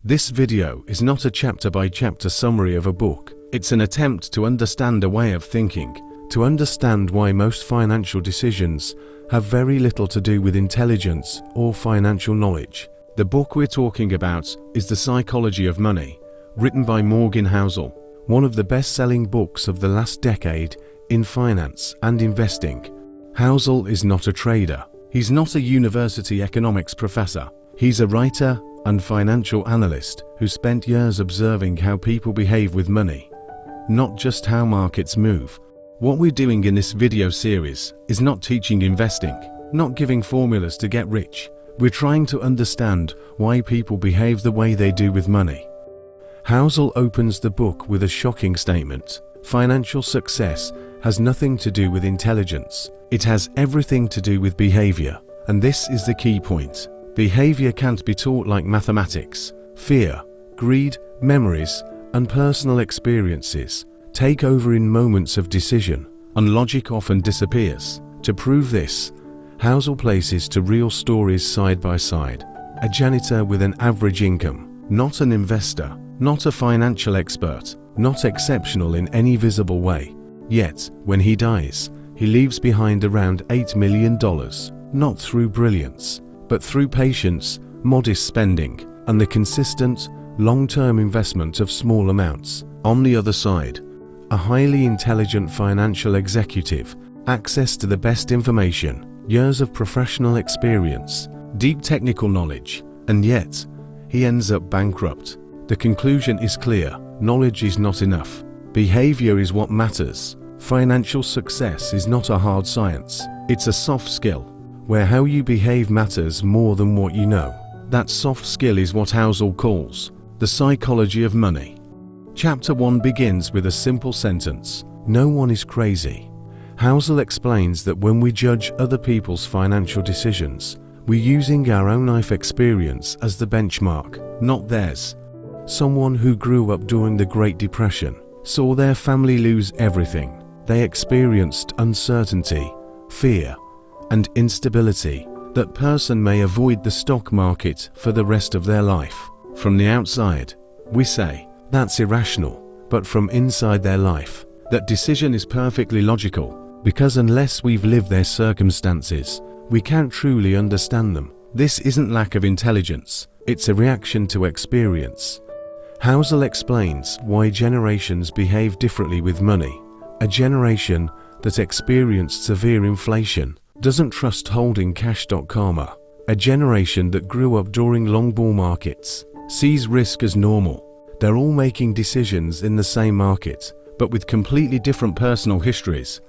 This video is not a chapter-by-chapter summary of a book. It's an attempt to understand a way of thinking, to understand why most financial decisions have very little to do with intelligence or financial knowledge. The book we're talking about is The Psychology of Money, written by Morgan Housel, one of the best-selling books of the last decade in finance and investing. Housel is not a trader. He's not a university economics professor. He's a writer and financial analyst who spent years observing how people behave with money, not just how markets move. What we're doing in this video series is not teaching investing, not giving formulas to get rich. We're trying to understand why people behave the way they do with money. Housel opens the book with a shocking statement. Financial success has nothing to do with intelligence. It has everything to do with behavior. And this is the key point. Behavior can't be taught like mathematics. Fear, greed, memories, and personal experiences take over in moments of decision, and logic often disappears. To prove this, Housel places two real stories side by side. A janitor with an average income, not an investor, not a financial expert, not exceptional in any visible way. Yet, when he dies, he leaves behind around $8 million, not through brilliance, but through patience, modest spending, and the consistent, long-term investment of small amounts. On the other side, a highly intelligent financial executive, access to the best information, years of professional experience, deep technical knowledge, and yet, he ends up bankrupt. The conclusion is clear: knowledge is not enough. Behavior is what matters. Financial success is not a hard science. It's a soft skill, where how you behave matters more than what you know. That soft skill is what Housel calls the psychology of money. Chapter 1 begins with a simple sentence: no one is crazy. Housel explains that when we judge other people's financial decisions, we're using our own life experience as the benchmark, not theirs. Someone who grew up during the Great Depression saw their family lose everything. They experienced uncertainty, fear, and instability. That person may avoid the stock market for the rest of their life. From the outside, we say, that's irrational, but from inside their life, that decision is perfectly logical, because unless we've lived their circumstances, we can't truly understand them. This isn't lack of intelligence, it's a reaction to experience. Housel explains why generations behave differently with money. A generation that experienced severe inflation doesn't trust holding cash. Karma. A generation that grew up during long bull markets sees risk as normal. They're all making decisions in the same market, but with completely different personal histories.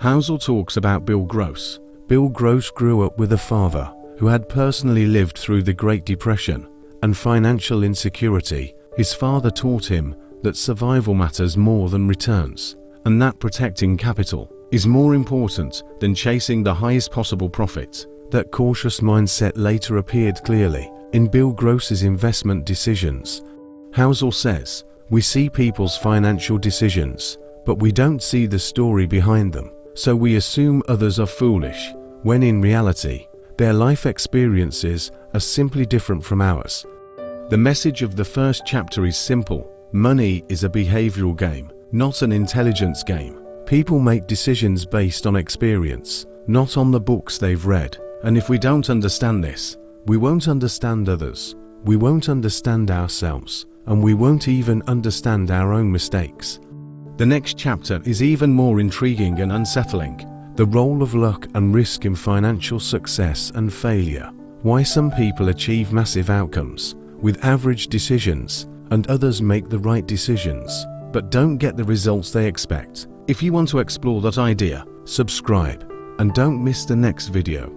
Housel talks about Bill Gross. Bill Gross grew up with a father who had personally lived through the Great Depression and financial insecurity. His father taught him that survival matters more than returns, and that protecting capital is more important than chasing the highest possible profit. That cautious mindset later appeared clearly in Bill Gross's investment decisions. Housel says, we see people's financial decisions, but we don't see the story behind them, so we assume others are foolish, when in reality, their life experiences are simply different from ours. The message of the first chapter is simple: money is a behavioral game, not an intelligence game. People make decisions based on experience, not on the books they've read. And if we don't understand this, we won't understand others, we won't understand ourselves, and we won't even understand our own mistakes. The next chapter is even more intriguing and unsettling: the role of luck and risk in financial success and failure. Why some people achieve massive outcomes with average decisions, and others make the right decisions, but don't get the results they expect. If you want to explore that idea, subscribe, and don't miss the next video.